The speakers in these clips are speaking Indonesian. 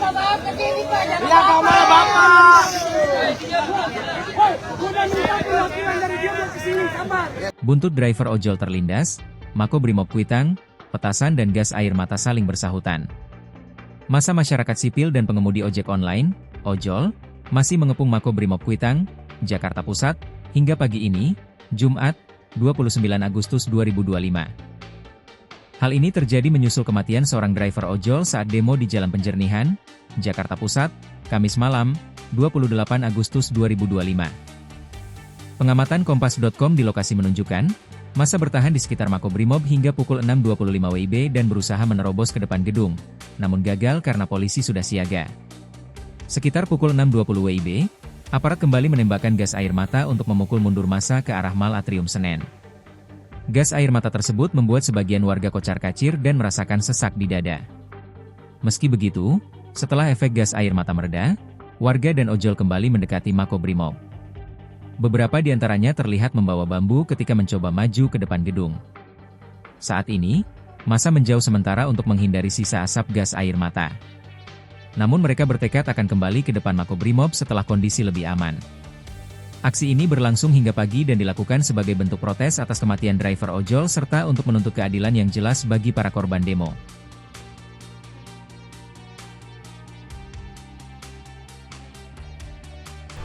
Iya, kamar Bapak. Buntut driver ojol terlindas, Makobrimob Kuitang, petasan dan gas air mata saling bersahutan. Massa masyarakat sipil dan pengemudi ojek online, ojol, masih mengepung Makobrimob Kuitang, Jakarta Pusat, hingga pagi ini, Jumat, 29 Agustus 2025. Hal ini terjadi menyusul kematian seorang driver ojol saat demo di Jalan Penjernihan, Jakarta Pusat, Kamis malam, 28 Agustus 2025. Pengamatan Kompas.com di lokasi menunjukkan, massa bertahan di sekitar Makobrimob hingga pukul 6.25 WIB dan berusaha menerobos ke depan gedung, namun gagal karena polisi sudah siaga. Sekitar pukul 6.20 WIB, aparat kembali menembakkan gas air mata untuk memukul mundur massa ke arah Mall Atrium Senen. Gas air mata tersebut membuat sebagian warga kocar-kacir dan merasakan sesak di dada. Meski begitu, setelah efek gas air mata mereda, warga dan ojol kembali mendekati Makobrimob. Beberapa di antaranya terlihat membawa bambu ketika mencoba maju ke depan gedung. Saat ini, massa menjauh sementara untuk menghindari sisa asap gas air mata. Namun mereka bertekad akan kembali ke depan Makobrimob setelah kondisi lebih aman. Aksi ini berlangsung hingga pagi dan dilakukan sebagai bentuk protes atas kematian driver ojol serta untuk menuntut keadilan yang jelas bagi para korban demo.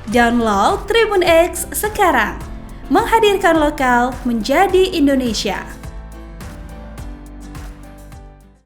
Download Tribun X sekarang, menghadirkan lokal menjadi Indonesia.